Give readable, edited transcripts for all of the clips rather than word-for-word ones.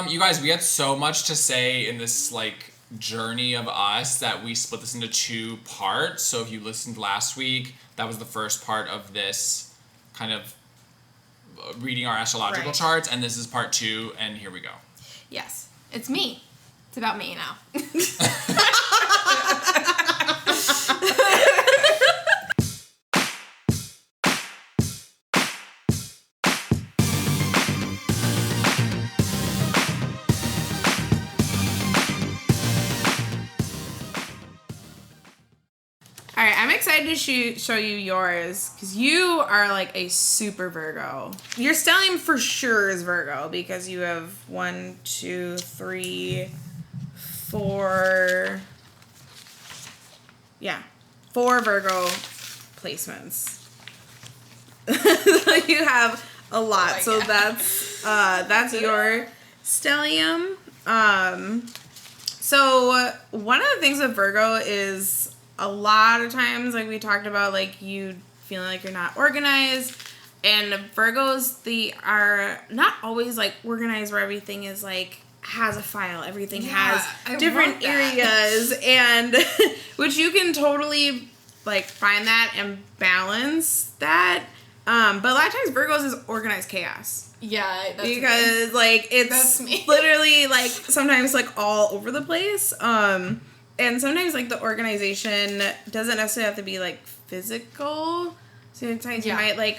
You guys, we had so much to say in this, like, journey of us that we split this into 2 parts. So if you listened last week, that was the first part of this kind of reading our astrological charts, and this is part 2, and here we go. Yes. It's me. It's about me now. Alright, I'm excited to show you yours, because you are like a super Virgo. Your stellium for sure is Virgo, because you have 1, 2, 3, 4... Yeah, 4 Virgo placements. You have a lot. Oh so that's your stellium. So one of the things with Virgo is a lot of times, like we talked about, like you feeling like you're not organized, and Virgos, they are not always like organized where everything is like has a file, everything has different areas, and which you can totally like find that and balance that. But a lot of times Virgos is organized chaos. Yeah, that's because me. Like it's literally like sometimes like all over the place. And sometimes like the organization doesn't necessarily have to be like physical. Sometimes you might like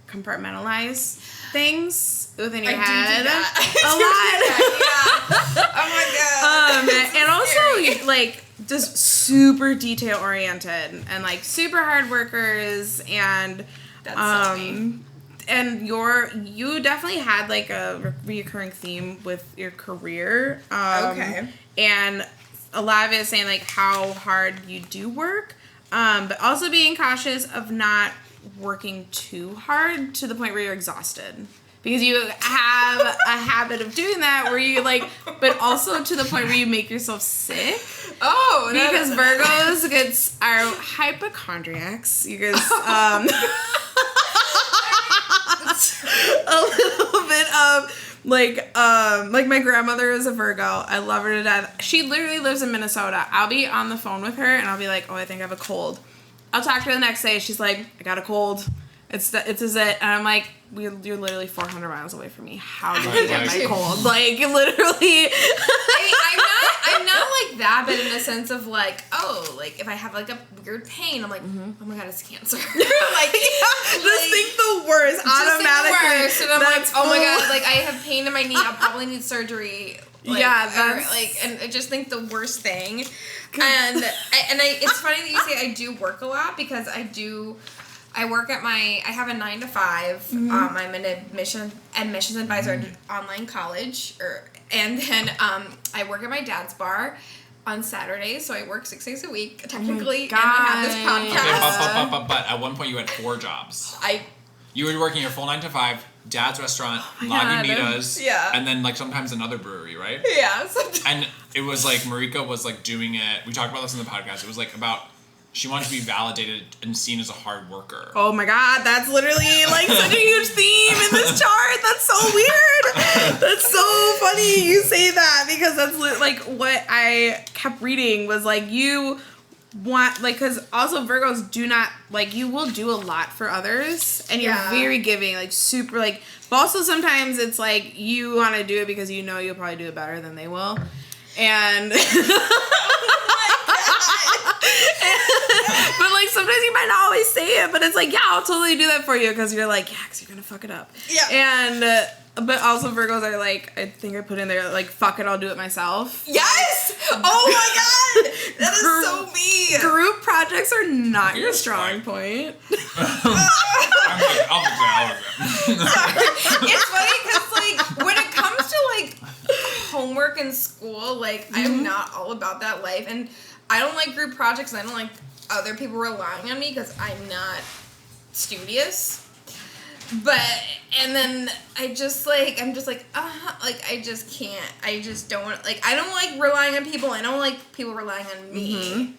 compartmentalize things within your head do that. a lot. Oh my god. And also like just super detail oriented and like super hard workers, and that's so me. And you definitely had like a reoccurring theme with your career. Okay. And a lot of it is saying like how hard you do work, but also being cautious of not working too hard to the point where you're exhausted, because you have a habit of doing that where you like, but also to the point where you make yourself sick. Oh, because Virgos are hypochondriacs. You guys, a little bit of. Like my grandmother is a Virgo. I love her to death. She literally lives in Minnesota. I'll be on the phone with her and I'll be like, oh, I think I have a cold. I'll talk to her the next day. She's like, I got a cold. It's is it? And I'm like, you're literally 400 miles away from me. How did you get my cold? Like literally. I'm not like that, but in the sense of like, oh, like if I have like a weird pain, I'm like, oh my god, it's cancer. Like, just think the worst automatically. Think the worst. And I'm like, oh my god, like I have pain in my knee. I'll probably need surgery. Like, and I just think the worst thing. And it's funny that you say I do work a lot, because I work at I have a 9 to 5. Mm-hmm. I'm an admissions advisor at an online college, and then I work at my dad's bar on Saturdays, so I work 6 days a week technically, and I have this podcast. Okay, but at one point you had 4 jobs. You were working your full 9 to 5, dad's restaurant, Lagunitas, and then like sometimes another brewery, right? Yeah. And it was like Merika was like doing it. We talked about this in the podcast. It was like about. She wanted to be validated and seen as a hard worker. Oh my god, that's literally like such a huge theme in this chart. That's so weird. That's so funny you say that, because that's like what I kept reading was like you want, like, because also Virgos do not, like, you will do a lot for others and you're very giving, like super, like, but also sometimes it's like you want to do it because you know you'll probably do it better than they will. And but like sometimes you might not always say it, but it's like, yeah, I'll totally do that for you, because you're like, yeah, because you're gonna fuck it up. Yeah. And but also Virgos are like, I think I put in there like, fuck it, I'll do it myself. Yes. Oh my god, that is so me. Group projects are not your strong point. I'll be there. It's funny because like when it comes to like homework in school, like I'm not all about that life, and I don't like group projects, and I don't like other people relying on me because I'm not studious. But, and then I'm just like, I just can't, I just don't want, like, I don't like relying on people, I don't like people relying on me.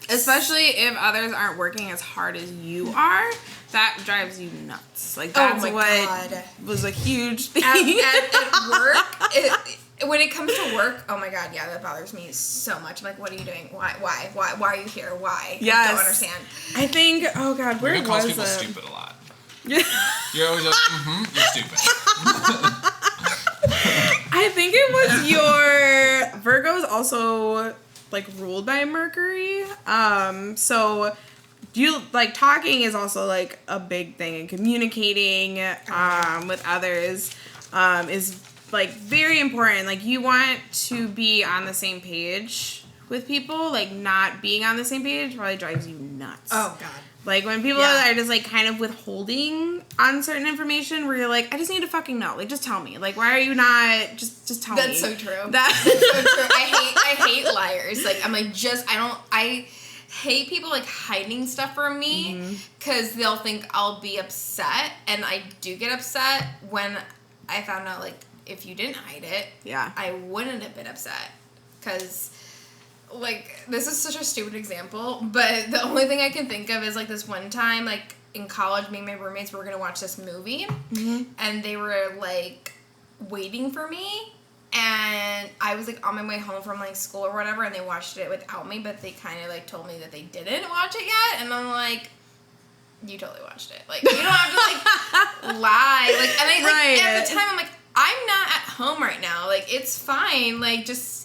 Especially if others aren't working as hard as you are, that drives you nuts. Like, that's what was a huge thing. At work, when it comes to work, oh my God, yeah, that bothers me so much. I'm like, what are you doing? Why are you here? Why? Yes. I don't understand. I think, oh God, where was it? Calls people stupid a lot. You're always like, you're stupid. I think it was your Virgo's also like ruled by Mercury. So you like talking is also like a big thing, and communicating with others is like very important. Like, you want to be on the same page with people. Like, not being on the same page probably drives you nuts. Oh God. Like, when people are just, like, kind of withholding on certain information where you're like, I just need to fucking know. Like, just tell me. Like, why are you not... Just tell me. That's so true. That's so true. I hate liars. Like, I'm like, I hate people, like, hiding stuff from me because they'll think I'll be upset. And I do get upset when I found out, like, if you didn't hide it, I wouldn't have been upset. Because... like, this is such a stupid example, but the only thing I can think of is, like, this one time, like, in college, me and my roommates were going to watch this movie, and they were, like, waiting for me, and I was, like, on my way home from, like, school or whatever, and they watched it without me, but they kind of, like, told me that they didn't watch it yet, and I'm like, you totally watched it. Like, you don't have to, like, lie. Like, and I, like, at the time, I'm like, I'm not at home right now. Like, it's fine. Like, just...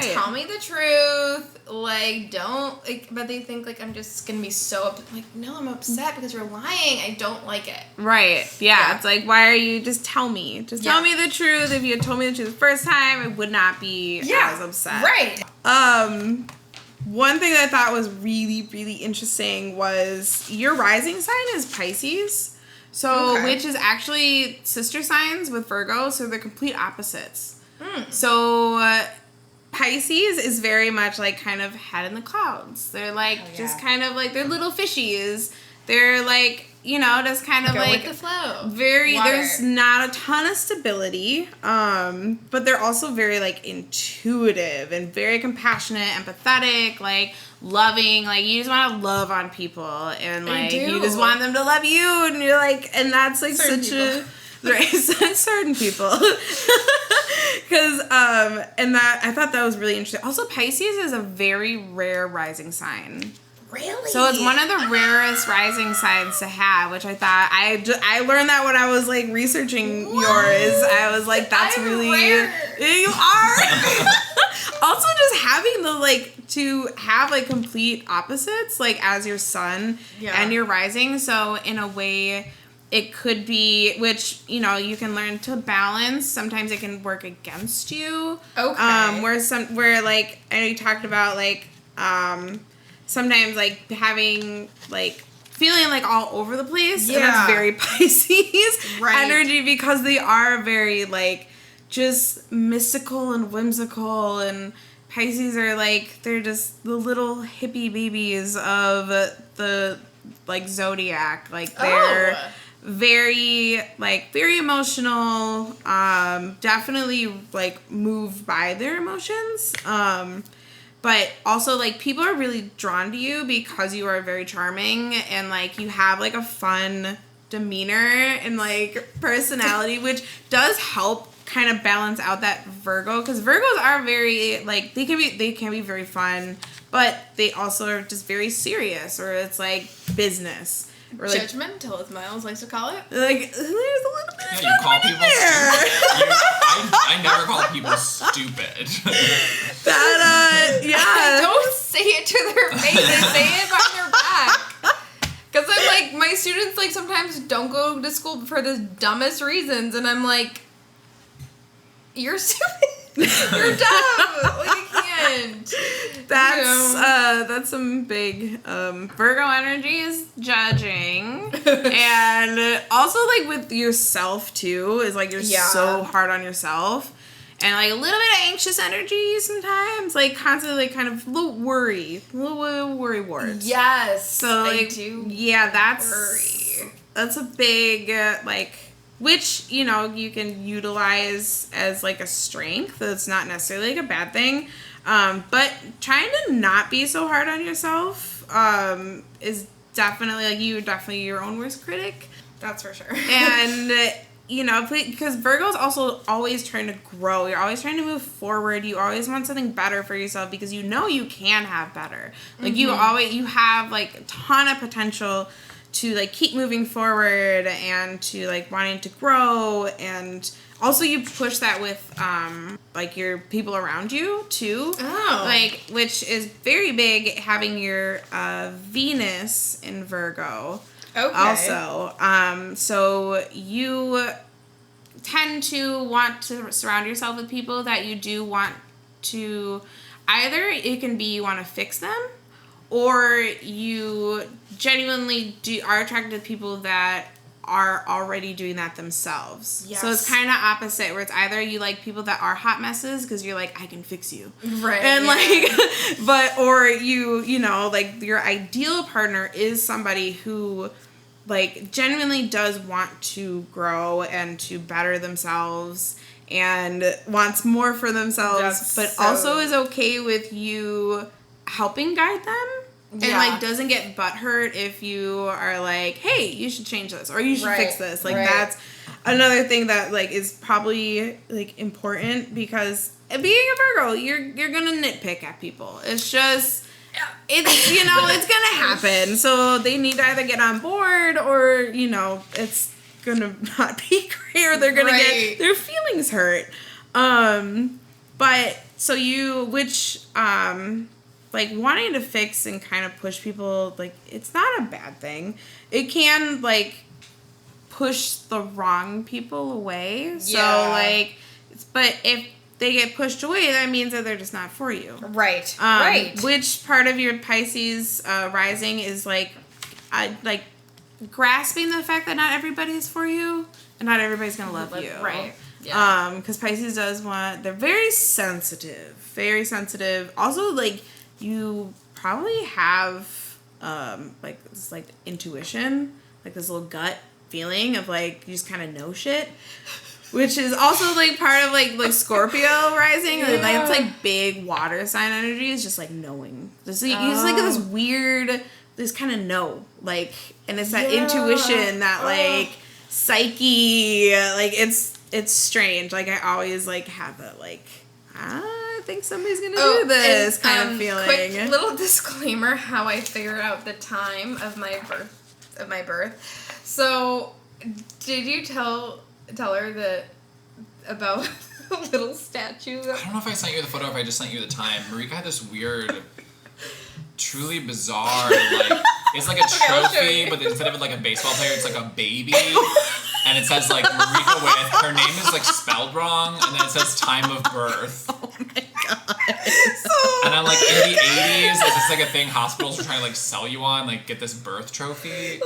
tell me the truth, like, don't, like, but they think, like, I'm just gonna be so, like, no, I'm upset because you're lying, I don't like it. Right, yeah, it's like, why are you, just tell me, tell me the truth. If you had told me the truth the first time, I would not be as upset. Right. One thing that I thought was really, really interesting was your rising sign is Pisces, so, which is actually sister signs with Virgo, so they're complete opposites. So, Pisces is very much like kind of head in the clouds. They're like just kind of like, they're little fishies. They're like, you know, just kind of go like with the flow. Very water. There's not a ton of stability, but they're also very like intuitive and very compassionate, empathetic, like loving. Like, you just want to love on people, and like you just want them to love you, and you're like, and that's like certain people. Because, and that, I thought that was really interesting. Also, Pisces is a very rare rising sign. Really? So it's one of the rarest rising signs to have, which I thought, I learned that when I was, like, researching yours. I was like, that's really... rare. You are! Also, just having the, like, to have, like, complete opposites, like, as your sun and your rising. So, in a way... it could be, which, you know, you can learn to balance. Sometimes it can work against you. Okay. Where like, I know you talked about, like, sometimes, like, having, like, feeling, like, all over the place. Yeah. And that's very Pisces energy, because they are very, like, just mystical and whimsical, and Pisces are, like, they're just the little hippie babies of the, like, zodiac. Like, they're... very emotional, definitely, like, moved by their emotions, but also, like, people are really drawn to you because you are very charming, and, like, you have, like, a fun demeanor and, like, personality, which does help kind of balance out that Virgo, because Virgos are very, like, they can be very fun, but they also are just very serious, or it's, like, business. Or like, judgmental, as Miles likes to call it. Like, there's a little bit of you call people there. Stupid. I never call people stupid. I don't say it to their face. I say it behind their back. Because I'm like, my students, like, sometimes don't go to school for the dumbest reasons, and I'm like, you're stupid. You're dumb. Like, I can't. That's some big Virgo energy is judging, and also, like, with yourself too, is like you're so hard on yourself, and like a little bit of anxious energy sometimes, like constantly, like, kind of little worry warts. Yes, so like, I do. Yeah, that's a big like which, you know, you can utilize as like a strength. It's not necessarily like a bad thing. But trying to not be so hard on yourself is definitely, like, you're definitely your own worst critic. That's for sure. And, you know, because Virgo's also always trying to grow. You're always trying to move forward. You always want something better for yourself because you know you can have better. Like, you have, like, a ton of potential to, like, keep moving forward and to, like, wanting to grow. And also you push that with, like, your people around you, too. Oh. Like, which is very big, having your Venus in Virgo. Okay. Also, so you tend to want to surround yourself with people that you do want to, either it can be you want to fix them, or you genuinely are attracted to people that are already doing that themselves. Yes. So it's kind of opposite, where it's either you like people that are hot messes because you're like, I can fix you. Right. And like, or you know, like, your ideal partner is somebody who, like, genuinely does want to grow and to better themselves and wants more for themselves, but also is okay with you helping guide them. And, like, doesn't get butthurt if you are like, hey, you should change this, or you should fix this. Like, that's another thing that, like, is probably, like, important, because being a Virgo, you're gonna nitpick at people. It's just, it's, you know, it's gonna happen. So they need to either get on board, or, you know, it's gonna not be great, or they're gonna get their feelings hurt. But, so you, like, wanting to fix and kind of push people, like, it's not a bad thing. It can, like, push the wrong people away. So, like, but if they get pushed away, that means that they're just not for you. Right. Which part of your Pisces rising is, like grasping the fact that not everybody is for you and not everybody's going to love you. Right. Yeah. Because Pisces they're very sensitive. Very sensitive. Also, like, you probably have, like, this, like, intuition, like, this little gut feeling of, like, you just kind of know shit, which is also, like, part of, like Scorpio rising. Yeah. Like, it's, like, big water sign energy is just, like, knowing. Just, like, you just, like, this weird, this kind of know, like, and it's that intuition, that, like, psyche, like, it's strange. Like, I always, like, have that, like, I think somebody's gonna do this kind of feeling. Quick little disclaimer: how I figured out the time of my birth. So, did you tell her about the little statue? I don't know if I sent you the photo, or if I just sent you the time. Marika had this weird, truly bizarre, like, it's like a trophy, but instead of it, like, a baseball player, it's like a baby. And it says, like, Merika with, her name is, like, spelled wrong, and then it says time of birth. Oh my god. And I'm like, in the 80s, is this, like, a thing hospitals were trying to, like, sell you on? Like, get this birth trophy?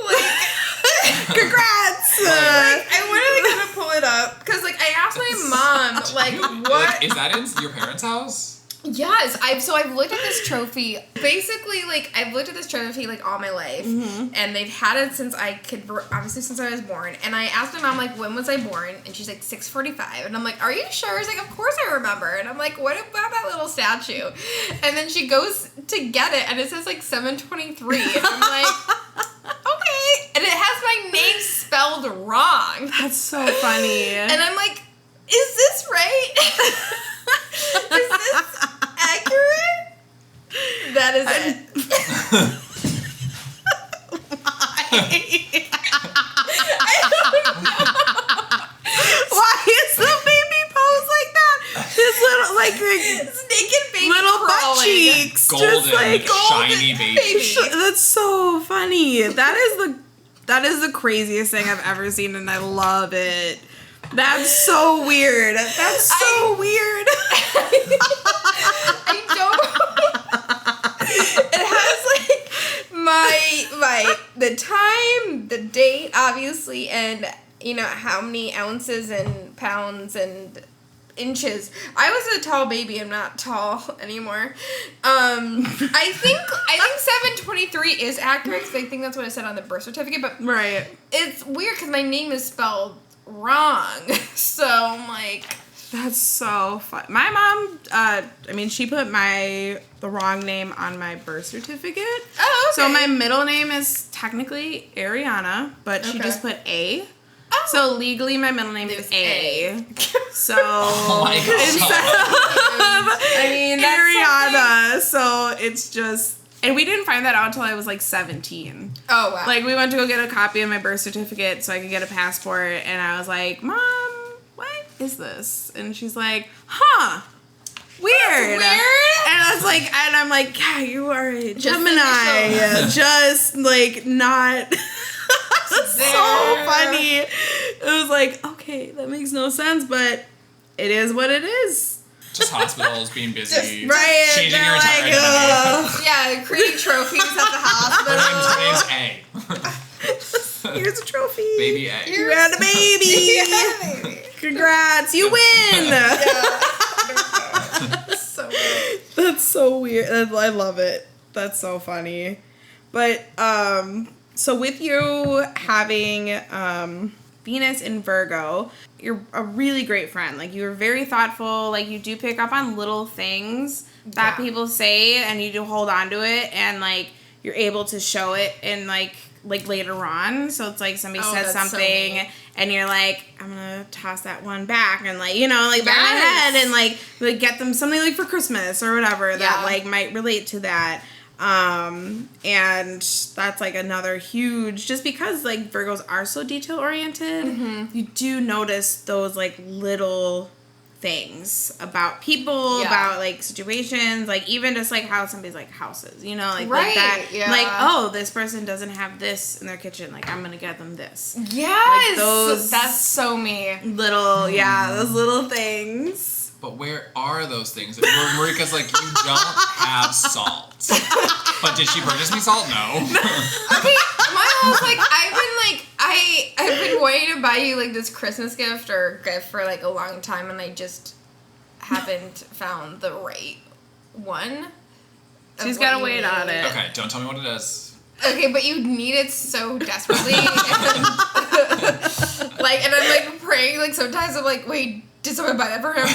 Congrats! I literally gotta pull it up, because, like, I asked my mom, like, what? Like, is that in your parents' house? Yes, I've looked at this trophy. Basically, like, I've looked at this trophy, like, all my life, and they've had it since obviously since I was born. And I asked my mom, like, when was I born? And she's like, 6:45. And I'm like, are you sure? She's like, of course I remember. And I'm like, what about that little statue? And then she goes to get it, and it says, like, 7:23. And I'm like, okay. And it has my name spelled wrong. That's so funny. And I'm like, is this right? Is this accurate? That is it. Why? I don't know. Why is the baby pose like that? This little, like, This naked baby little crawling. butt cheeks. Golden, just like shiny baby. That's so funny. That is the craziest thing I've ever seen, and I love it. That's so weird. That's so weird. I don't. It has, like, the time, the date, obviously, and, you know, how many ounces and pounds and inches. I was a tall baby. I'm not tall anymore. I think 7:23 is accurate, because I think that's what it said on the birth certificate. But Right. it's weird because my name is spelled wrong. So I'm like, That's so fun. My mom, she put the wrong name on my birth certificate. oh, okay. So my middle name is technically Ariana, but she Okay. just put A. Oh. So legally my middle name is A. So Oh my God. instead of I mean, that's Ariana, so it's just, and we didn't find that out until I was like 17. oh, wow. Like we went to go get a copy of my birth certificate so I could get a passport, and I was like, Mom, what is this? And she's like, huh, weird. And I was like, and I'm like, yeah, you are a Gemini. Just like not so funny. It was like, okay, that makes no sense, but it is what it is. Just hospitals being busy. Right. Changing your They're entire like, identity. Yeah, creating trophies at the hospital. Her name's A. Here's a trophy. Baby A. You had a baby. Yeah, baby. Congrats, you win. So weird. That's so weird. I love it. That's so funny. But so with you having Venus in Virgo, you're a really great friend. Like you're very thoughtful. Like you do pick up on little things that Yeah. people say, and you do hold on to it, and like you're able to show it in like later on. So it's like somebody says that's so something, neat. and you're like, I'm gonna toss that one back, and like back of my Yes. head, and like get them something like for Christmas or whatever that Yeah. like might relate to that. And that's like another huge, just because like Virgos are so detail oriented, you do notice those like little things about people, Yeah. about like situations, like even just like how somebody's like houses, like Right, that, yeah. like, oh, this person doesn't have this in their kitchen, like I'm gonna get them this. Yes. those- That's so me. Little, those little things. But where are those things? Where Marika's like, you don't have salt. But did she purchase me salt? No. Okay, my mom's like, I've been wanting to buy you like this Christmas gift or gift for like a long time, and I just haven't found the right one. of She's what gotta you wait on need. it. Okay, don't tell me what it is. Okay, but you need it so desperately. And and I'm like praying, like sometimes I'm like, wait, did someone buy that for him?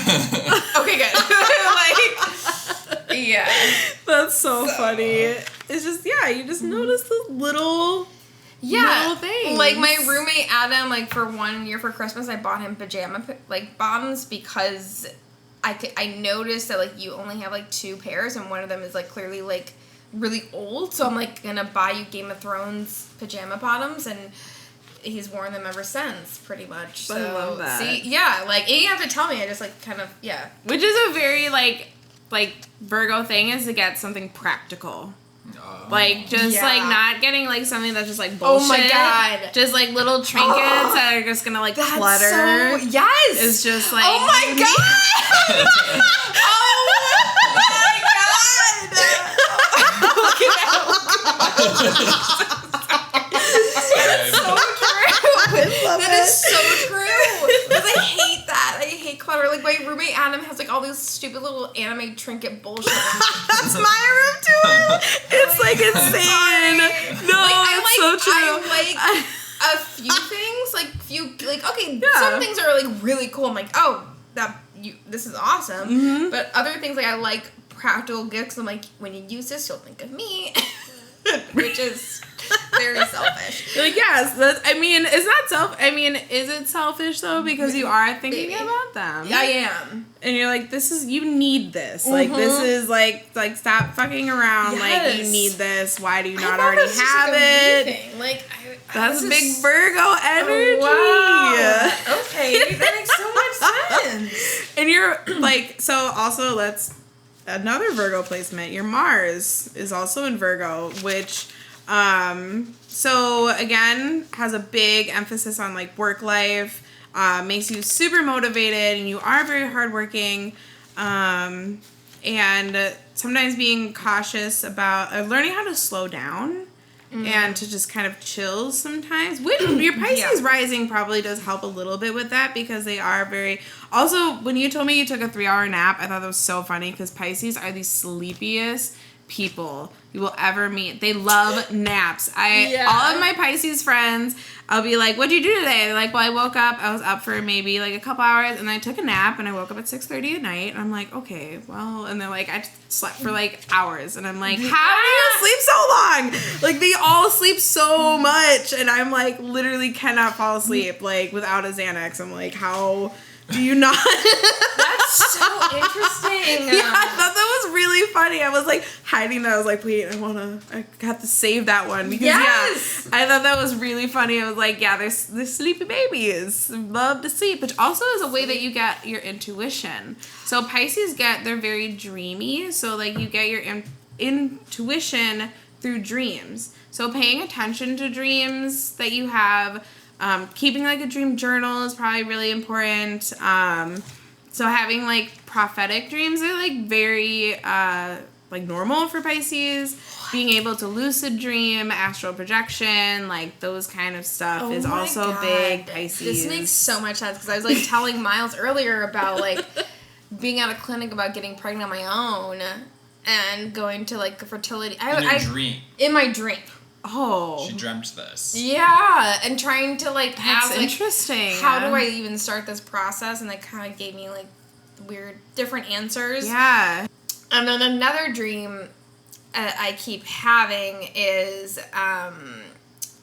Okay, good. Yeah. That's so funny. It's just, you just notice the little little things. Like my roommate Adam, like for 1 year for Christmas, I bought him pajama bottoms because I noticed that like you only have like 2 pairs, and one of them is like clearly like really old. So I'm like gonna buy you Game of Thrones pajama bottoms, and he's worn them ever since, pretty much. So I love that. see, yeah, like you didn't have to tell me. I just like kind of Which is a very like Virgo thing, is to get something practical. Like just Yeah. like not getting like something that's just like bullshit. Oh my God. Just like little trinkets that are just gonna like clutter. So, yes. It's just like, Oh my god. That is so true. Because I hate that. I hate clutter. Like my roommate Adam has like all these stupid little anime trinket bullshit. That's my room too. It's like insane. No, it's so true. I like a few things, okay, some things are like really cool. I'm like, oh, this is awesome. Mm-hmm. But other things like I like practical gifts. I'm like, when you use this, you'll think of me, which is very selfish. Like, yes, is it selfish though? Because you are thinking Maybe. about them. I am. And you're like, you need this. Like, this is like stop fucking around. Like, you Yes. need this. Why do you I not thought already that was just have like a me it? thing. Like, That's this big is- Virgo energy. Wow. Okay, that makes so much sense. And you're like, so also another Virgo placement. Your Mars is also in Virgo, which, so again, has a big emphasis on like work life, makes you super motivated, and you are very hardworking, and sometimes being cautious about learning how to slow down. And to just kind of chill sometimes. Your Pisces rising probably does help a little bit with that, because they are very... Also, when you told me you took a 3-hour nap, I thought that was so funny, because Pisces are the sleepiest people you will ever meet. They love naps. All of my Pisces friends, I'll be like, what'd you do today? They're like, well, I woke up. I was up for maybe like a couple hours, and then I took a nap, and I woke up at 6:30 at night. And I'm like, okay, well, and they're like, I slept for like hours, and I'm like, how do you sleep so long? Like, they all sleep so much, and I'm like, literally cannot fall asleep like without a Xanax. I'm like, how do you not? That's so interesting. Yeah, I thought that was really funny. I was like hiding that. I was like, wait, I have to save that one because I thought that was really funny. I was like, yeah, there's sleepy babies love to sleep, which also is a way that you get your intuition. So Pisces they're very dreamy. So like you get your intuition through dreams. So paying attention to dreams that you have. Keeping like a dream journal is probably really important. So having like prophetic dreams are like very like normal for Pisces. Being able to lucid dream, astral projection, like those kind of stuff is also big Pisces. This makes so much sense because I was like telling Miles earlier about like being at a clinic about getting pregnant on my own and going to like a fertility. In my dream. Oh. She dreamt this. Yeah, and trying to like That's ask, like, interesting. how do I even start this process? And they kind of gave me like weird, different answers. Yeah. And then another dream I keep having is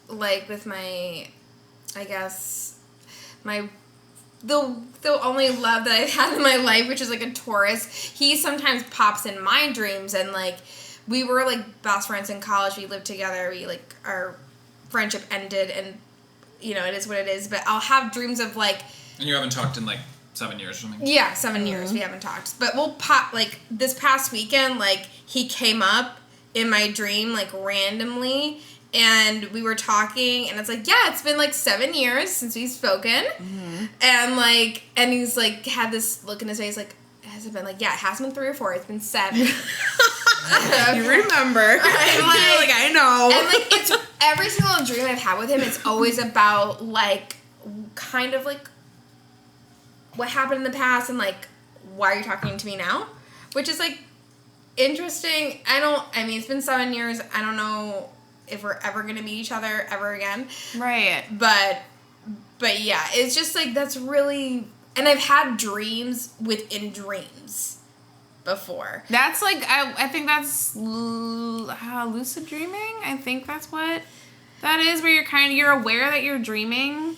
like with my, I guess, the only love that I've had in my life, which is like a Taurus. He sometimes pops in my dreams, and like we were like best friends in college. We lived together. We like our friendship ended, and you know it is what it is. But I'll have dreams of like. And you haven't talked in like 7 years or something. Yeah, 7 years we haven't talked. But we'll pop like this past weekend. Like he came up in my dream like randomly. And we were talking, and it's like, yeah, it's been like 7 years since we've spoken. Mm-hmm. And like, and he's like, had this look in his face, like, has it been like, yeah, it has been 3 or 4, it's been 7. You remember. I know. And like, it's every single dream I've had with him, it's always about like, kind of like, what happened in the past, and like, why are you talking to me now? Which is like, interesting. I mean, it's been 7 years, I don't know if we're ever gonna meet each other ever again, right? But yeah, it's just like that's really, and I've had dreams within dreams before. That's like I think that's lucid dreaming. I think that's what that is, where you're aware that you're dreaming,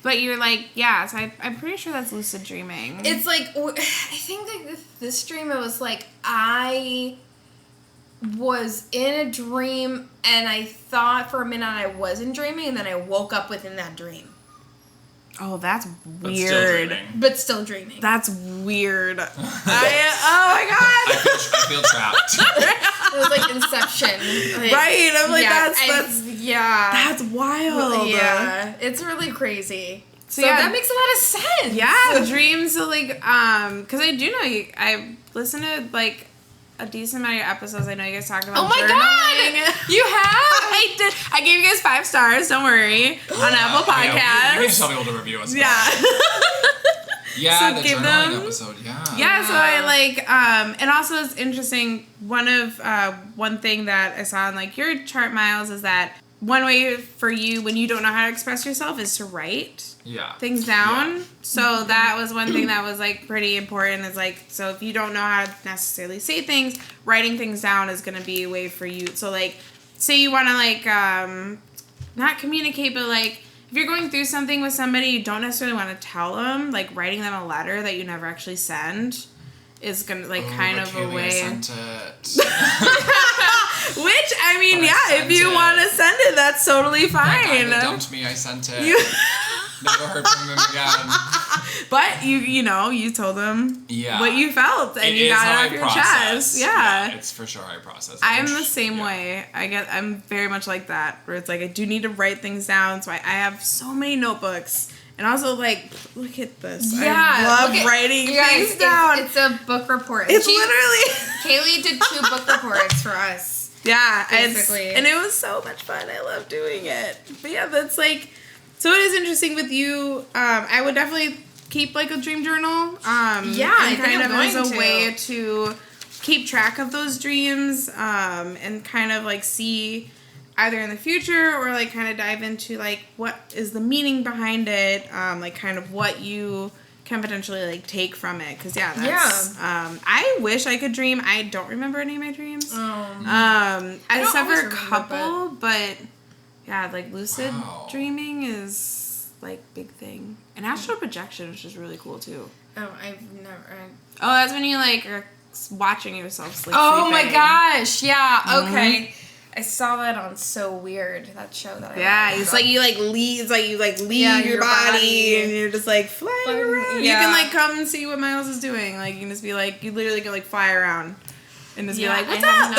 but you're like, yeah. So I'm pretty sure that's lucid dreaming. It's like I think like this dream, it was like I was in a dream and I thought for a minute I wasn't dreaming, and then I woke up within that dream. Oh, that's weird. But still dreaming. That's weird. Oh my god. I feel trapped. It was like Inception. Like, right. I'm like, yeah. That's wild. Yeah. It's really crazy. So yeah, that makes a lot of sense. Yeah, dreams. So like, because I do know I listen to like a decent amount of your episodes. I know you guys talked about. Oh my god, you have! I did. I gave you guys 5 stars. Don't worry. On Apple Podcasts. Yeah, you can tell people to review us. Yeah. Yeah, so the journaling episode. Yeah. Yeah. So I like, and also it's interesting. One thing that I saw in like your chart, Miles, is that one way for you when you don't know how to express yourself is to write things down. Yeah. So that was one thing that was like pretty important. Is like, so if you don't know how to necessarily say things, writing things down is going to be a way for you. So like, say you want to like, not communicate, but like if you're going through something with somebody you don't necessarily want to tell them, like writing them a letter that you never actually send is going to like kind of Kailey, a way. I sent it. Which, I mean, if you want to send it, that's totally fine. That guy that dumped me, I sent it. Never heard from him again. But you told him what you felt, and you got it off your chest. Yeah, it's for sure I process. I'm the same way. I'm very much like that, where it's like I do need to write things down. So I have so many notebooks. And also, like, look at this. Yeah, I love writing things down. It's a book report. It's literally... Kaylee did 2 book reports for us. Yeah. Basically. And it was so much fun. I love doing it. But yeah, that's like... So it is interesting with you. I would definitely keep, like, a dream journal. Yeah, and kind of as a way to keep track of those dreams and kind of like see either in the future or like kind of dive into like what is the meaning behind it, like kind of what you can potentially like take from it, because I wish I could dream. I don't remember any of my dreams. I just have a couple, but yeah, like lucid dreaming is like big thing, and astral projection is just really cool too. Oh, I've never. Oh, that's when you like are watching yourself sleep. Oh my gosh! Yeah. Okay. I saw that on So Weird, that show that I it's like you like leave, it's like you like leave your body and you're just like flying around. Yeah. You can like come and see what Miles is doing. Like you can just be like, you literally can like fly around and just be like, what's up? I have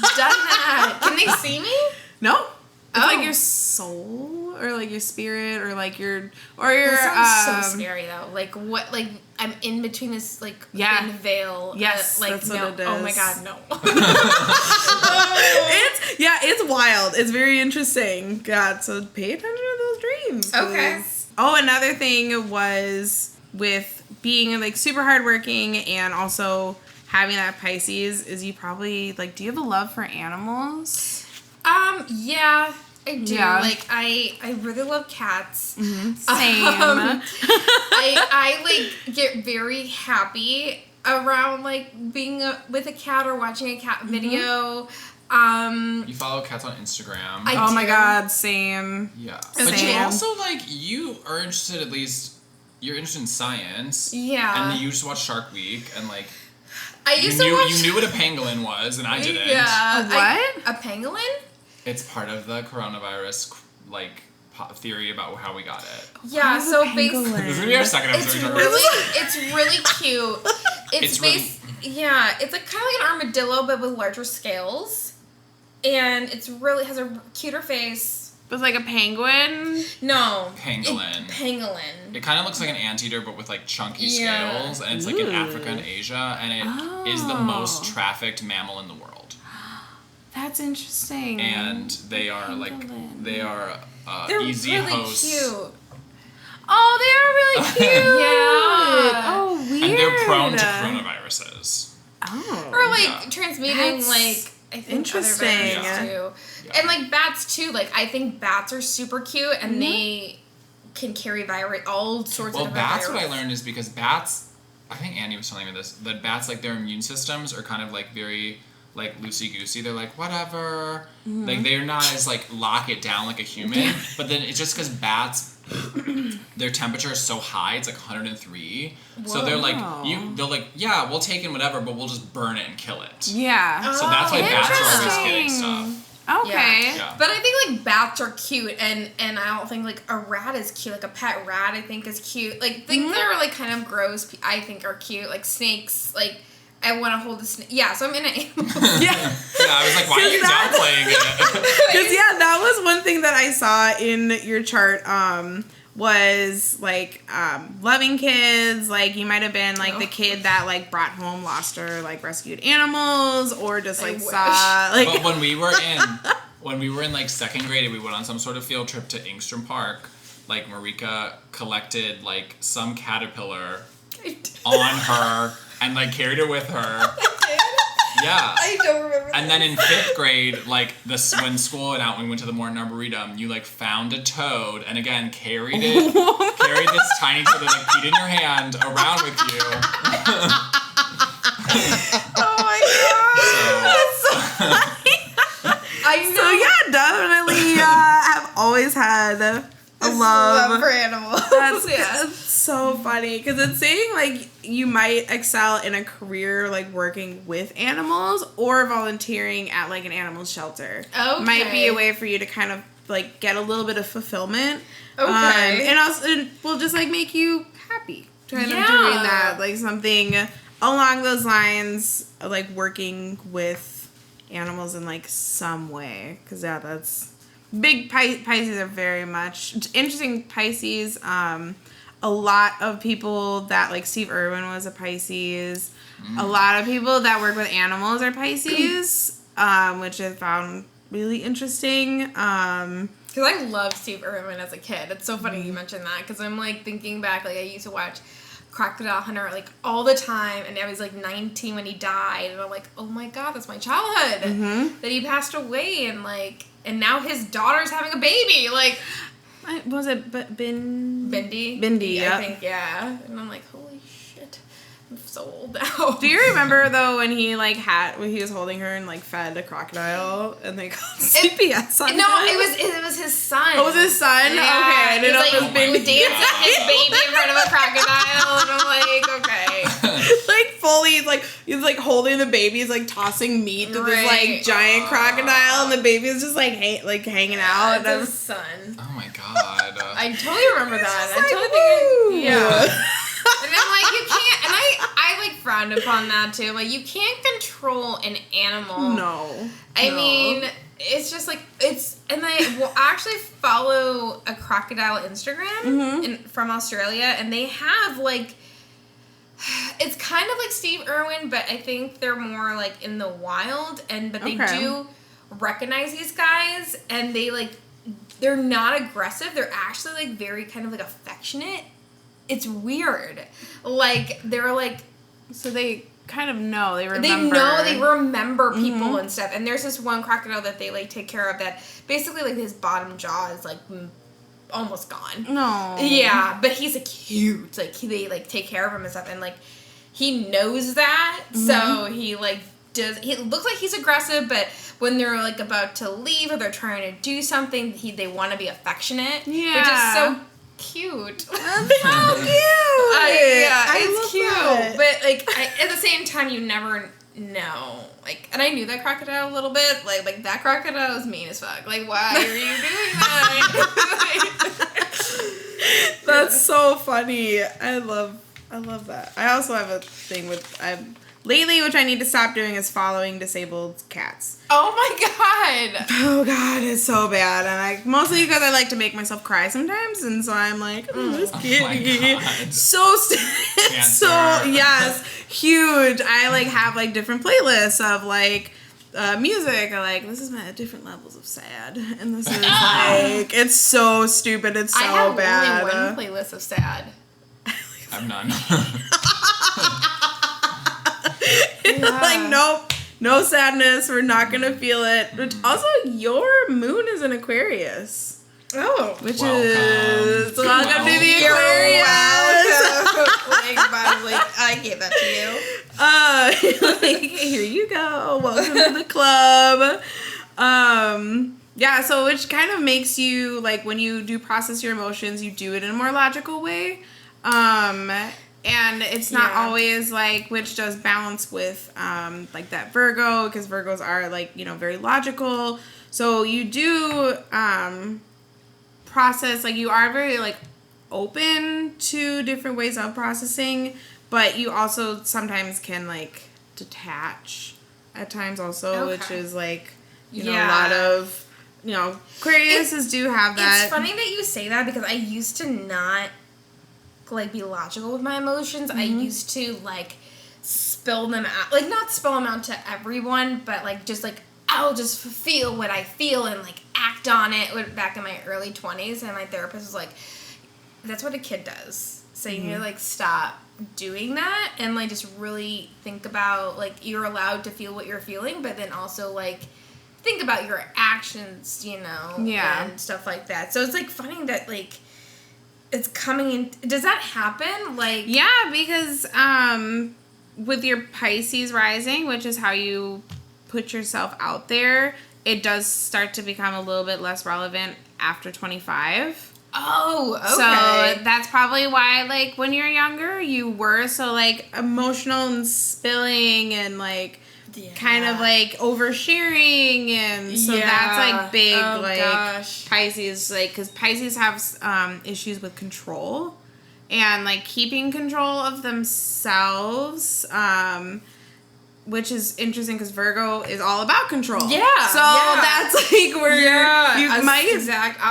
not done that. Can they see me? No. It's like your soul or like your spirit or like your That sounds so scary though. Like what? Like I'm in between this like thin veil. Yes, like that's no. what it is. Oh my god, no. It's wild. It's very interesting. God, so pay attention to those dreams. Okay. Oh, another thing was with being like super hardworking and also having that Pisces is you probably like. Do you have a love for animals? Yeah, I do. Yeah. Like, I really love cats. Mm-hmm. Same. I like get very happy around like being with a cat or watching a cat video. You follow cats on Instagram. Oh my god, same. Yeah. Same. But you also like you are interested, at least you're interested in science. Yeah. And you just watch Shark Week and like you knew what a pangolin was and I didn't. Yeah. A what? A pangolin? It's part of the coronavirus like theory about how we got it. Yeah, so basically this is gonna be our second episode. It's really cute. It's like kind of like an armadillo but with larger scales, and it's really has a cuter face. It was like a penguin. No, pangolin. Pangolin. It kind of looks like an anteater but with like chunky scales, and it's like in Africa and Asia, and it is the most trafficked mammal in the world. That's interesting. And they are pangolin. They're easy really hosts. Cute. Oh, they are really cute. Yeah. Oh, weird. And they're prone to coronaviruses. Oh. Or like transmitting That's like I think interesting. other viruses too. Yeah. And like bats too. Like I think bats are super cute and they can carry all sorts of different bats, viruses. what I learned is because bats, I think Annie was telling me this, that bats, like their immune systems are kind of like very like loosey-goosey. They're like, whatever. Like they're not as like lock it down like a human. But then it's just because bats, their temperature is so high, it's like 103. Whoa. So they're like, they're like, yeah, we'll take in whatever, but we'll just burn it and kill it. Yeah. So that's why bats are always getting stuff. Okay. Yeah. But I think like bats are cute and I don't think like a rat is cute. Like a pet rat I think is cute. Like things that are like kind of gross I think are cute. Like snakes, like I want to hold a snake. Yeah, so I'm in an animal. Yeah. I was like, why are you downplaying it? Because that was one thing that I saw in your chart. Was like loving kids. Like you might have been like the kid that like brought home lost or like rescued animals, or just like saw like. But when we were in like second grade and we went on some sort of field trip to Ingstrom Park, like Merika collected like some caterpillar on her and like carried her with her. Yeah. I don't remember. And then in 5th grade, like when school went out, we went to the morning arboretum. You like found a toad and again carried it, carried this tiny toad that like peed in your hand around with you. Oh my god! That's so funny. I know. So yeah, definitely have always had a love for animals. That's so funny because it's saying like you might excel in a career like working with animals or volunteering at like an animal shelter. Okay. Might be a way for you to kind of like get a little bit of fulfillment. Okay. And also it will just like make you happy kind of doing that. Like something along those lines, like working with animals in like some way. Because that's big. Pisces are very much interesting. Pisces. A lot of people that like Steve Irwin was a Pisces. A lot of people that work with animals are Pisces, which I found really interesting. Because I loved Steve Irwin as a kid. It's so funny you mentioned that because I'm like thinking back, like I used to watch crocodile hunter like all the time, and now he's like 19 when he died, and I'm like, oh my god, that's my childhood. That he passed away, and like, and now his daughter's having a baby. Like, was it Bindi? Bindi, yeah. I think, yeah. And I'm like, holy shit, I'm so old now. Do you remember though when he was holding her and like fed a crocodile and they called CPS on No, him? it was his son. Oh, it was his son? Yeah, Okay, I didn't know like, it was Bindi. dancing his baby in front of a crocodile, and I'm like, okay. Like fully, like he's like holding the baby, he's like tossing meat to this like giant crocodile, and the baby is just like hanging out. It's his son. Oh my god. I totally remember that. I like, totally think yeah. And I'm like, you can't, and I like frowned upon that too. Like, you can't control an animal. No. I mean, it's just like, and I will actually follow a crocodile Instagram from Australia, and they have like, it's kind of like Steve Irwin, but I think they're more like in the wild, but they do recognize these guys, and they're not aggressive. They're actually like very kind of like affectionate. It's weird. Like, they're like, so they kind of know, they remember people and stuff. And there's this one crocodile that they like take care of that basically like his bottom jaw is like almost gone. No. Yeah, but he's like cute. Like, they like take care of him and stuff, and like he knows that, so he like he looks like he's aggressive, but when they're like about to leave or they're trying to do something, they want to be affectionate. Yeah. Which is so cute. That's so cute. It's cute. That. But like at the same time, you never know. Like, and I knew that crocodile a little bit. Like that crocodile is mean as fuck. Like, why are you doing that? That's so funny. I love that. I also have a thing with lately, which I need to stop doing, is following disabled cats. Oh my god. Oh god, it's so bad. And mostly because I like to make myself cry sometimes, and so I'm like, oh, this kitty. So yes, huge. I like have like different playlists of like music. I like, this is my different levels of sad, and this is like, it's so stupid. It's so I have bad. only one playlist of sad. I'm none. Like, nope, no sadness. We're not gonna feel it. Which also, your moon is in Aquarius. Oh, which is welcome to the Aquarius. I gave that to you. Like, here you go. Welcome to the club. Yeah. So, which kind of makes you like, when you do process your emotions, you do it in a more logical way. And it's not always like, which does balance with like that Virgo, because Virgos are like, very logical. So you do process, like, you are very like open to different ways of processing, but you also sometimes can like detach at times also, which is like, a lot of, Aquariuses do have that. It's funny that you say that, because I used to not like be logical with my emotions. I used to like spill them out, like not spill them out to everyone, but like just like, I'll just feel what I feel and like act on it. Back in my early 20s, and my therapist was like, that's what a kid does, so you need to like stop doing that and like just really think about, like, you're allowed to feel what you're feeling, but then also like think about your actions, and stuff like that. So it's like funny that like it's coming in. Does that happen? Like, yeah, because with your Pisces rising, which is how you put yourself out there, it does start to become a little bit less relevant after 25. Oh, okay. So that's probably why, like, when you're younger, you were so like emotional and spilling and like kind of like oversharing, and so that's like big, Pisces, like, because Pisces have issues with control and like keeping control of themselves, which is interesting because Virgo is all about control. Yeah. So that's like where you might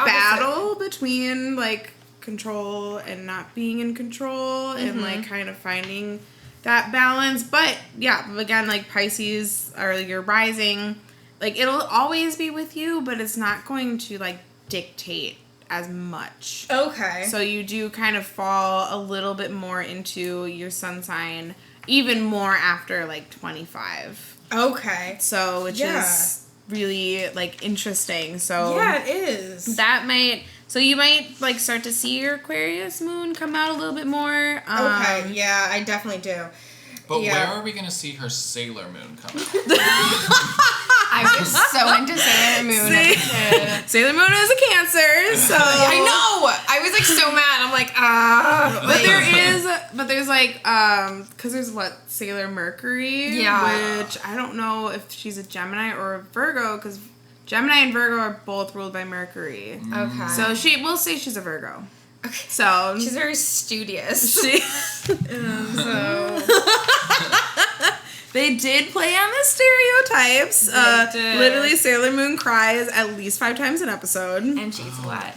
battle between like control and not being in control, and like kind of finding that balance. But yeah, again, like Pisces, or your rising, like it'll always be with you, but it's not going to like dictate as much. Okay. So you do kind of fall a little bit more into your sun sign, even more after like 25. Okay. So, which is really like interesting. So yeah, it is. that might. So you might like start to see your Aquarius moon come out a little bit more. Okay. Yeah, I definitely do. But where are we going to see her Sailor Moon come out? I was so into Sailor Moon as a kid. Sailor Moon is a Cancer, so I know. I was like so mad. I'm like, But there's like, because there's what, Sailor Mercury? Yeah. Which I don't know if she's a Gemini or a Virgo, because Gemini and Virgo are both ruled by Mercury. Okay. So we'll say she's a Virgo. Okay. So she's very studious. So they did play on the stereotypes. Literally, Sailor Moon cries at least 5 times an episode. And she's what?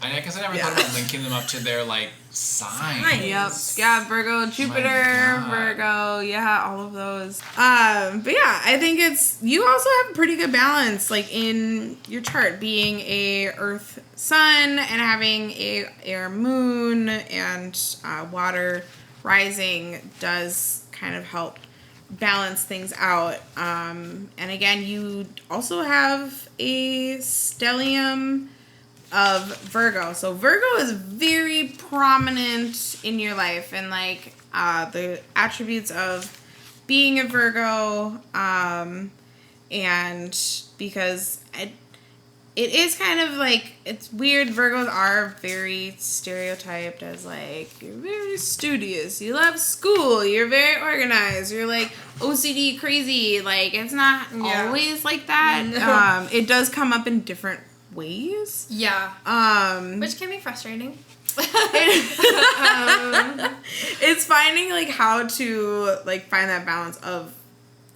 I guess I never thought about linking them up to their like signs. Yep. Yeah, Virgo, Jupiter, Virgo, yeah, all of those. But yeah, I think you also have a pretty good balance, like in your chart, being a Earth sun and having a air moon and water rising does kind of help balance things out. And again, you also have a stellium of Virgo. So Virgo is very prominent in your life, and like the attributes of being a Virgo, and because it is kind of like, it's weird. Virgos are very stereotyped as like, you're very studious, you love school, you're very organized, you're like OCD crazy. Like, it's not always like that. No. It does come up in different ways. Yeah. Which can be frustrating. It's finding like how to like find that balance of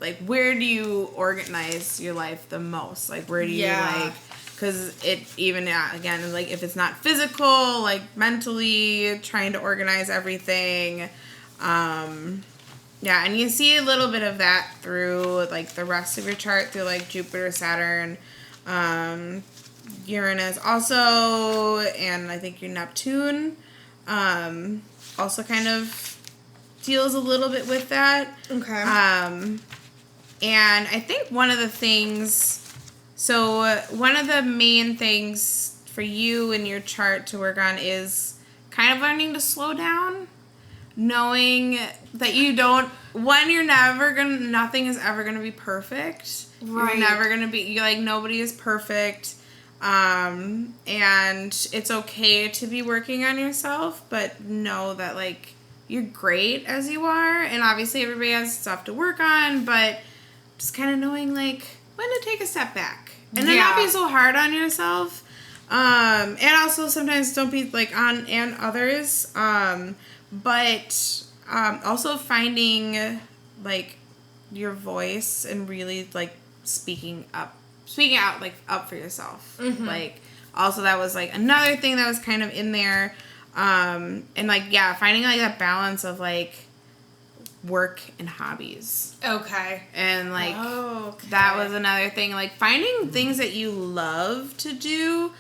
like, where do you organize your life the most? Like, where do you like, because it even, again, like if it's not physical, like mentally trying to organize everything. Yeah, and you see a little bit of that through like the rest of your chart, through like Jupiter, Saturn, Uranus also, and I think your Neptune also kind of deals a little bit with that. Okay. And I think one of the main things for you in your chart to work on is kind of learning to slow down, knowing that nothing is ever gonna be perfect. Right. You're never gonna be, like, nobody is perfect. And it's okay to be working on yourself, but know that, like, you're great as you are, and obviously everybody has stuff to work on, but just kind of knowing, like, when to take a step back. And then not be so hard on yourself. And also sometimes don't be, like, on and others. But also finding, like, your voice and really, like, speaking out, like, up for yourself. Mm-hmm. Like, also that was, like, another thing that was kind of in there. And, like, yeah, finding, like, that balance of, like, work and hobbies. Okay. And, like, that was another thing. Like, finding things that you love to do,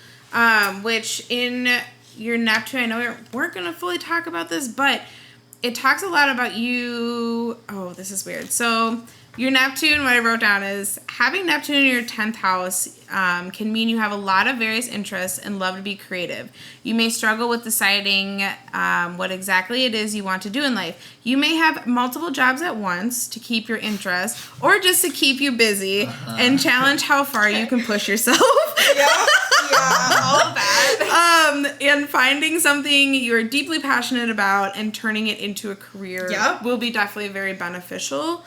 which in your Neptune, I know we weren't going to fully talk about this, but it talks a lot about you. Oh, this is weird. So, your Neptune, what I wrote down is, having Neptune in your 10th house can mean you have a lot of various interests and love to be creative. You may struggle with deciding what exactly it is you want to do in life. You may have multiple jobs at once to keep your interest, or just to keep you busy and challenge how far you can push yourself. All of that. And finding something you're deeply passionate about and turning it into a career will be definitely very beneficial.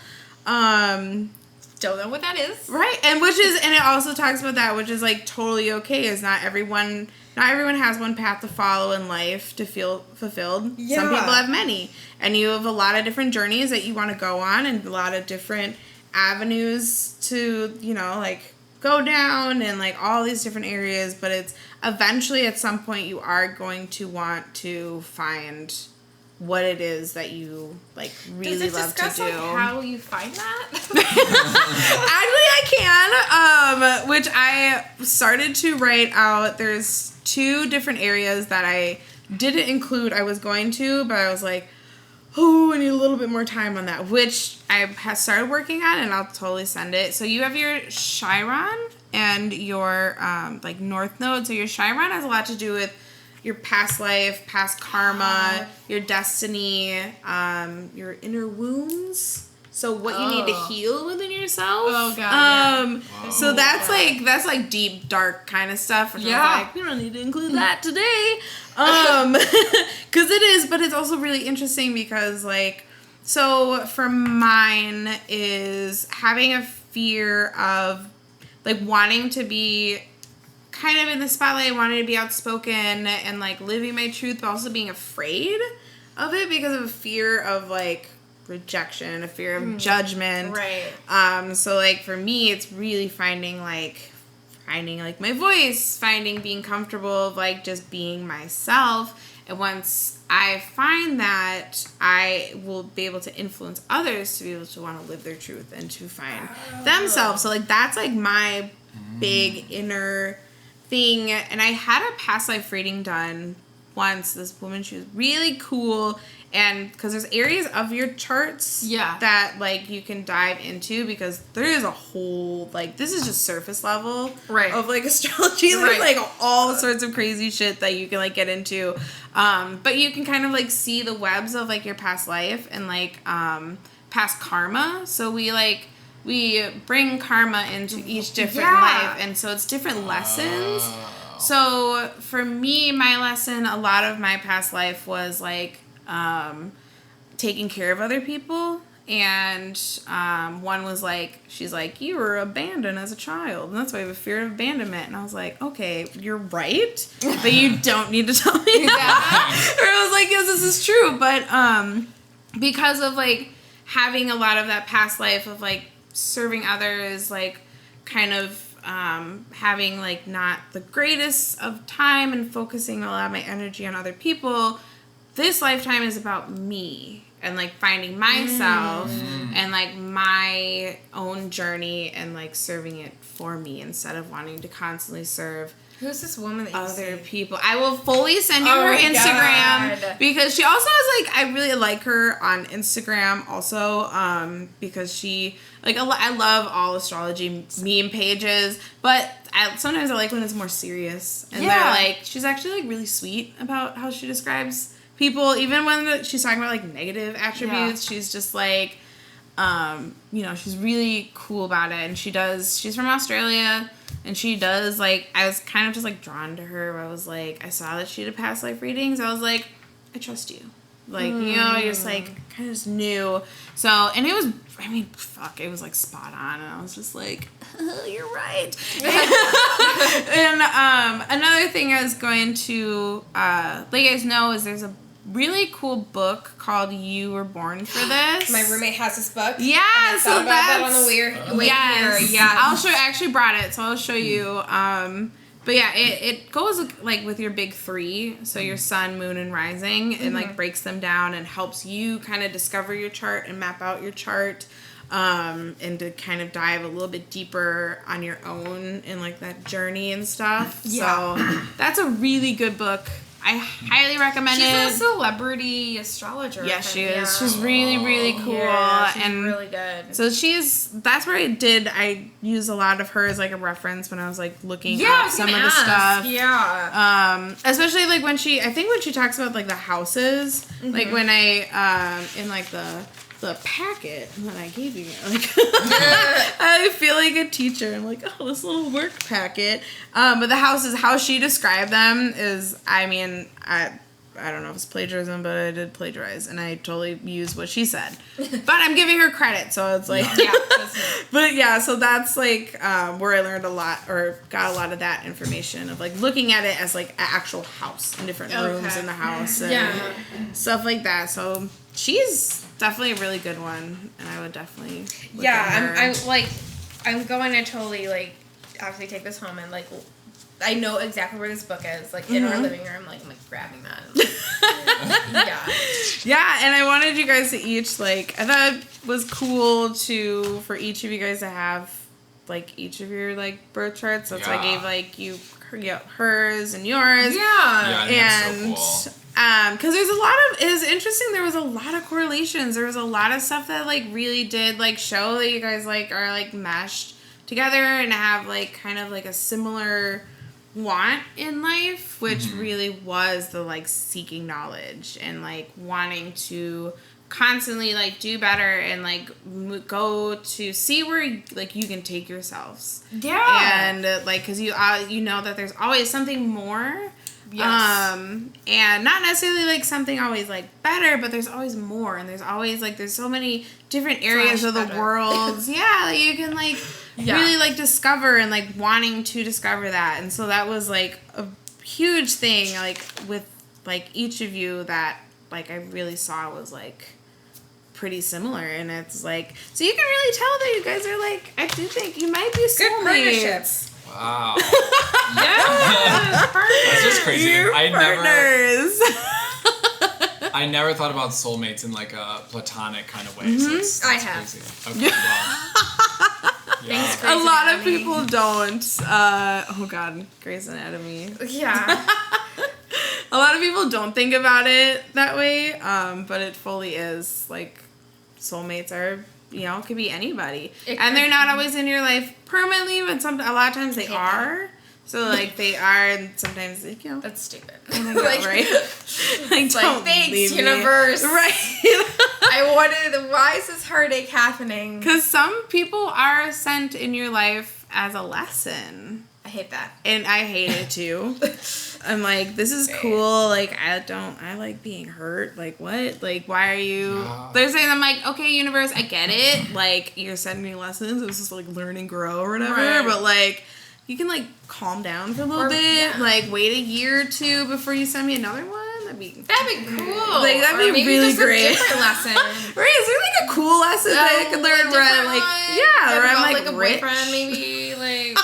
Don't know what that is. Right. And it also talks about that, which is like totally okay, is not everyone has one path to follow in life to feel fulfilled. Yeah. Some people have many. And you have a lot of different journeys that you want to go on and a lot of different avenues to, like, go down and, like, all these different areas, but it's eventually at some point you are going to want to find what it is that you like really Does it love discuss, to do. like, how you find that? Actually, I can, which I started to write out. There's 2 different areas that I didn't include. I was going to, but I was like, oh, I need a little bit more time on that, which I have started working on, and I'll totally send it. So you have your Chiron and your like North Node. So your Chiron has a lot to do with your past life, past karma, your destiny, your inner wounds. So what you need to heal within yourself. Oh god. So that's like deep, dark kind of stuff. Which I was like, we don't need to include that today. Because it is, but it's also really interesting because like, so for mine is having a fear of like wanting to be kind of in the spotlight, wanting to be outspoken and like living my truth, but also being afraid of it because of a fear of like rejection, a fear of judgment. Right. So like for me, it's really finding like my voice, being comfortable of like just being myself. And once I find that, I will be able to influence others to be able to want to live their truth and to find themselves. So like that's like my big inner thing. And I had a past life reading done once. This woman, she was really cool. And because there's areas of your charts that like you can dive into, because there is a whole like, this is just surface level of like astrology. There's like all sorts of crazy shit that you can like get into, but you can kind of like see the webs of like your past life and like past karma. So we bring karma into each different life, and so it's different lessons. So for me, my lesson, a lot of my past life was like taking care of other people. And one was like, she's like, you were abandoned as a child, and that's why I have a fear of abandonment. And I was like, okay, you're right, but you don't need to tell me that. Or I was like, yes, this is true. But because of like having a lot of that past life of like serving others, like kind of having like not the greatest of time and focusing a lot of my energy on other people, this lifetime is about me and like finding myself and like my own journey and like serving it for me instead of wanting to constantly serve Who's this woman that you other see? people. I will fully send you her Instagram God. because she also has like, I really like her on Instagram also because she like I love all astrology meme pages, but sometimes I like when it's more serious and they're like, she's actually like really sweet about how she describes people, even when she's talking about like negative attributes. She's just like you know, she's really cool about it, and she's from Australia, and she does like, I was kind of just like drawn to her where I was like, I saw that she did past life readings, I was like, I trust you, like you know, you're just like kind of just knew. So, and it was, I mean, fuck, it was like spot on, and I was just like, you're right. And another thing I was going to let you guys know is there's a really cool book called You Were Born for This. My roommate has this book. Yeah, I thought about that on the way here. Yeah, I'll show you. I actually brought it, so I'll show you. But yeah, it goes like with your big 3, so your sun, moon, and rising, and like breaks them down and helps you kind of discover your chart and map out your chart, and to kind of dive a little bit deeper on your own in like that journey and stuff. Yeah. So that's a really good book. I highly recommend it. She's a celebrity astrologer. Yeah, she is. Yeah. She's really, really cool. Yeah, she's and really good. So that's where I used a lot of her as like a reference when I was like looking up some of the stuff. Yeah. Especially like when she talks about like the houses, like when I, in like the packet that I gave you, like I feel like a teacher. I'm like, oh, this little work packet. But the houses, how she described them is, I mean, I don't know if it's plagiarism, but I did plagiarize, and I totally used what she said. But I'm giving her credit, so it's like, But yeah, so that's like where I learned a lot, or got a lot of that information of like looking at it as like an actual house and different rooms in the house and stuff like that. So she's definitely a really good one, and I would definitely look at her. I'm going to totally like obviously take this home and like I know exactly where this book is, like, in our living room, like, I'm, like, grabbing that. Yeah. Yeah, and I wanted you guys to each, like, I thought it was cool for each of you guys to have, like, each of your, like, birth charts. That's why I gave, like, you hers and yours. Yeah. And that's so cool. Because it was interesting, there was a lot of correlations. There was a lot of stuff that, like, really did, like, show that you guys, like, are, like, meshed together and have, like, kind of, like, a similar want in life, which really was the, like, seeking knowledge and, like, wanting to constantly, like, do better and, like, go to see where, like, you can take yourselves. Yeah. And, like, because you know that there's always something more. Yes. And not necessarily, like, something always, like, better, but there's always more. And there's always, like, there's so many different areas of the world. Yeah, like, you can, like, really, like, discover and, like, wanting to discover that. And so that was, like, a huge thing, like, with, like, each of you that, like, I really saw was, like, pretty similar. And it's, like, so you can really tell that you guys are, like, I do think you might be Good soulmates. partnerships. Wow. Yeah. That's just crazy. You're partners. I never thought about soulmates in like a platonic kind of way. So that's I have. crazy. Okay, wow. Thanks, A Grey's lot of Anatomy. people don't. Oh God, Grey's Anatomy. Yeah. A lot of people don't think about it that way, but it fully is. Like, soulmates are, you know, could be anybody, and they're not always in your life permanently, but a lot of times they are. So, like, they are, and sometimes, like, you know. That's stupid. Oh my God, right? Like, don't thanks, leave me. universe. Right. Why is this heartache happening? Because some people are sent in your life as a lesson. I hate that. And I hate it too. I'm like, this is cool. Like, I like being hurt. Like, what? Like, why are you? Yeah. They're saying, I'm like, okay, universe, I get it. Like, you're sending me lessons. It was just like learn and grow or whatever. Right. But, like, you can, like, calm down for a little bit. yeah. Like, wait a year or two before you send me another one. That'd be cool. Like, that'd Or be maybe really just great. A different lesson. Right? Is there, like, a cool lesson that I could learn where I'm like, yeah, where I'm like, a rich. boyfriend, maybe like.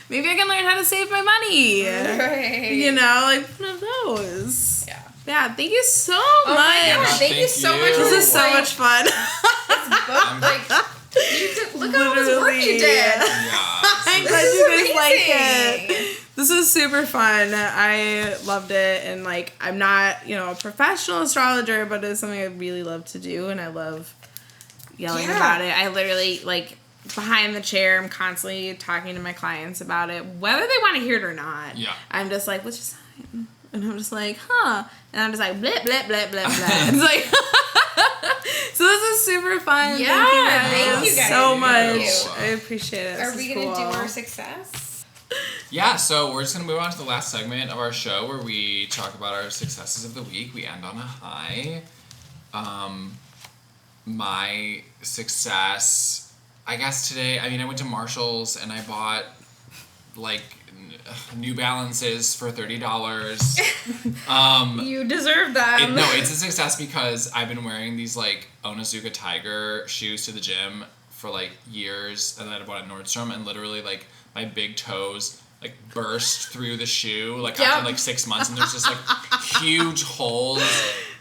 Maybe I can learn how to save my money. Right. You know, like one of those. Yeah. Yeah, thank you so Oh much. my God, Gosh, thank you so much. This is so Like, much fun. book, like, you did, look at all this work you did. Yeah. I'm This glad is you guys like amazing. it. This is super fun. I loved it. And, like, I'm not, you know, a professional astrologer, but it's something I really love to do. And I love yelling about it. I literally, like, behind the chair, I'm constantly talking to my clients about it, whether they want to hear it or not. Yeah. I'm just like, what's your sign? And I'm just like, huh. And I'm just like, bleh, bleh, bleh, bleh, bleh. It's like, so this is super fun. Yeah, thank you guys so Thank much. you. I appreciate it. Are This we is gonna cool. do our success? Yeah, so we're just going to move on to the last segment of our show where we talk about our successes of the week. We end on a high. My success, I guess today, I mean, I went to Marshall's and I bought, like, New Balances for $30. You deserve them. No, it's a success because I've been wearing these, like, Onizuka Tiger shoes to the gym for, like, years, and then I bought at Nordstrom, and literally, like, my big toes, like, burst through the shoe, like, after, like, 6 months, and there's just, like, huge holes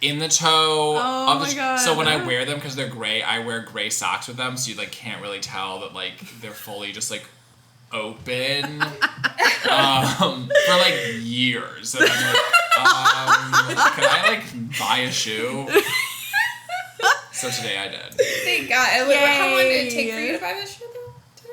in the toe. Oh of the my God. So when I wear them, because they're gray, I wear gray socks with them, so you, like, can't really tell that, like, they're fully just, like, open for, like, years. And I'm like, can I, like, buy a shoe? So today I did. Thank God. How long did it take for you to buy this shoe, though? Today?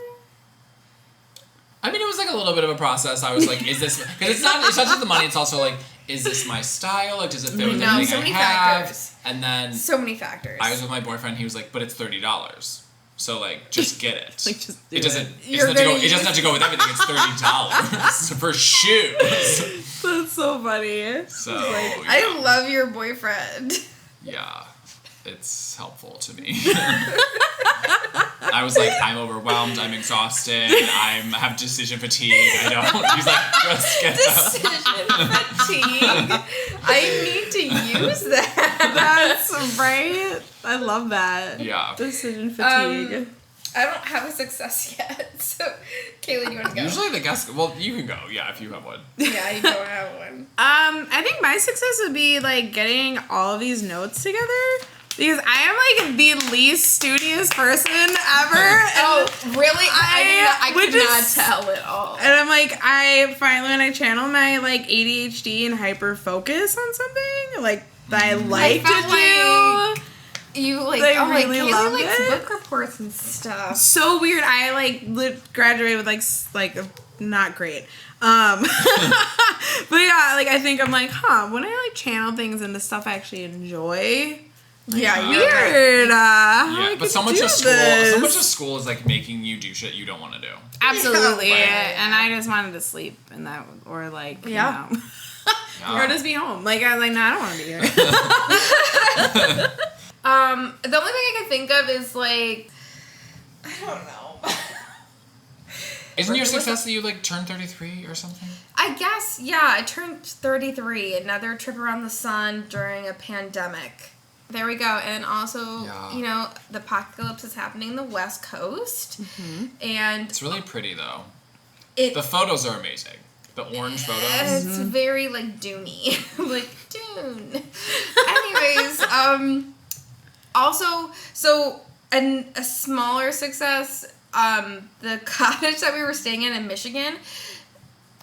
I mean, it was like a little bit of a process. I was like, is this... Because it's not just the money, it's also like, is this my style? Like, does it fit with No, everything so I many have? factors. And then So many factors. I was with my boyfriend, he was like, but it's $30. So, like, just get it. Like, just do it doesn't You're have to go, gonna it doesn't have to go with everything. It's $30 for shoes. That's so funny. So, I love your boyfriend. yeah, it's helpful to me. I was like, I'm overwhelmed, I'm exhausted, I have decision fatigue, I don't. He's like, just get them. Decision fatigue. I need to use that. That's right. I love that. Yeah. Decision fatigue. I don't have a success yet. So, Kailey, do you want to go? Usually the guest. Well, you can go. Yeah, if you have one. Yeah, you don't have one. I think my success would be like getting all of these notes together. Because I am like the least studious person ever. Oh, really? I could not is- tell at all. And I'm like, I finally, when I channel my like ADHD and hyper focus on something, like that I like felt to do. You like, They oh, like really Kailey loved likes it. book reports and stuff. So weird. I like graduated with like not great. But yeah, like I think I'm like, when I like channel things into stuff I actually enjoy. Yeah, Weird. Yeah, but so much of school is like making you do shit you don't want to do. Absolutely. Yeah. And I just wanted to sleep and that, or like, Yeah. you know, Yeah. or just be home. Like I was like, no, I don't want to be here. The only thing I can think of is like, I don't know. Isn't your success that you like turned 33 or something? I guess, yeah, I turned 33, another trip around the sun during a pandemic. There we go. And also, Yeah. you know, the apocalypse is happening in the West Coast. And It's really pretty though. it The photos are amazing. The orange photos. it's very like Dune-y. Like Dune. Anyways, also, so a smaller success, the cottage that we were staying in Michigan,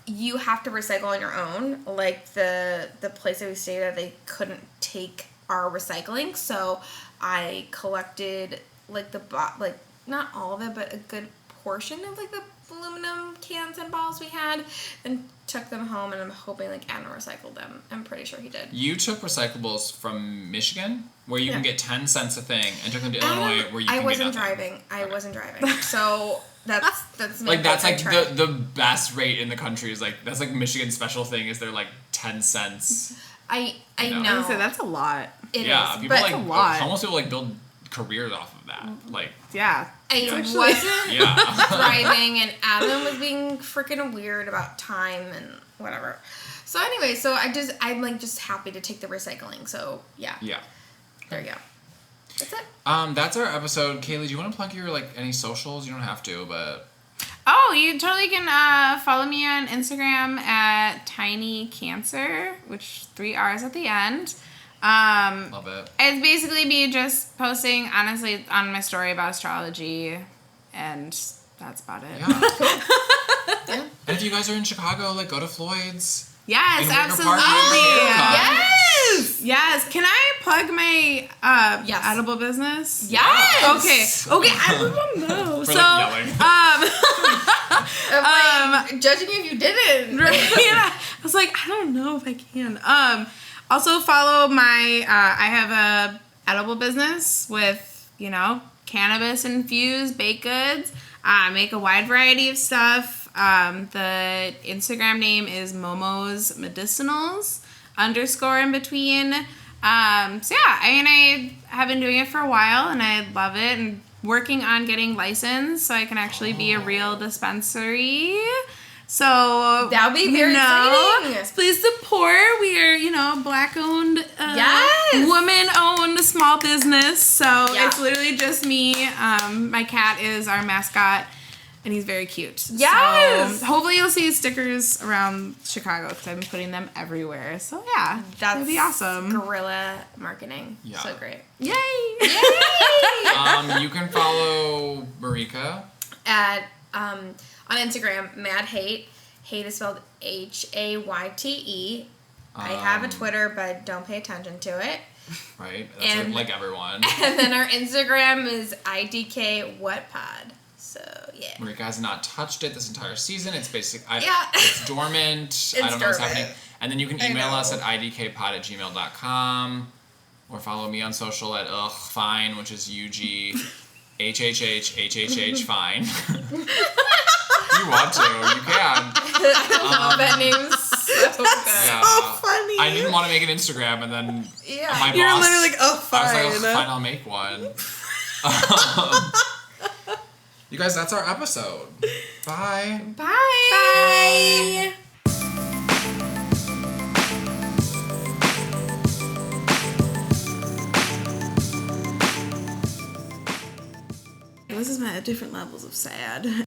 you have to recycle on your own. Like the place that we stayed at, they couldn't take our recycling, so I collected like like not all of it, but a good portion of like the aluminum cans and balls we had, and took them home, and I'm hoping like Adam recycled them. I'm pretty sure he did. You took recyclables from Michigan, where you can get 10 cents a thing, and took them to Illinois, where you can I wasn't get nothing. driving. I wasn't driving. So that's Like that's I like tried. the best rate in the country is like that's like Michigan's special thing is they're like 10 cents. I You know. I know would say that's a lot. it is, Yeah, people but like a lot. almost people like build careers off of that. Like Yeah. I Actually- wasn't yeah. driving, and Adam was being freaking weird about time and whatever. So anyway, I'm like just happy to take the recycling. So yeah, Yeah. there you go. That's it. That's our episode. Kaylee, do you want to plug your like any socials? You don't have to, but Oh, you totally can follow me on Instagram at Tiny Cancer, which 3 R's at the end. love it. It's basically me just posting, honestly, on my story about astrology, and that's about it. Yeah. And if you guys are in Chicago, like go to Floyd's. Yes, In Wicker absolutely. Park, Yes. Yes. Can I plug my Yes. edible business? Yes. Okay. I don't know. We're So, like yelling. I'm like judging you if you didn't. yeah. I was like, I don't know if I can. Also follow my, I have a edible business with, you know, cannabis infused baked goods. I make a wide variety of stuff. The Instagram name is Momo's Medicinals _ in between. So yeah, I have been doing it for a while and I love it, and working on getting licensed so I can actually be a real dispensary. So That would be very exciting. Please support. We are, Black-owned, Yes. woman-owned small business. So Yeah. it's literally just me. My cat is our mascot, and he's very cute. Yes. So hopefully you'll see stickers around Chicago because I've been putting them everywhere. So yeah, that'd be awesome. Guerrilla marketing. Yeah. So great. Yay! You can follow Merika. At on Instagram, Mad Hate. Hate is spelled Hayte. I have a Twitter, but don't pay attention to it. Right? That's And- like everyone. And then our Instagram is IDK What Pod. So yeah. Merika has not touched it this entire season. It's Yeah. it's dormant. I don't know what's dormant. happening. And then you can I email us know. at idkpod@gmail.com or follow me on social at fine, which is UGHHHHHH fine. If you want to, you can. I love that name so good. Yeah. Oh, funny. I didn't want to make an Instagram, and then Yeah. my You're boss. literally like, oh, I was fine. like, fine, I'll make one. You guys, that's our episode. Bye. Bye. This is my different levels of sad.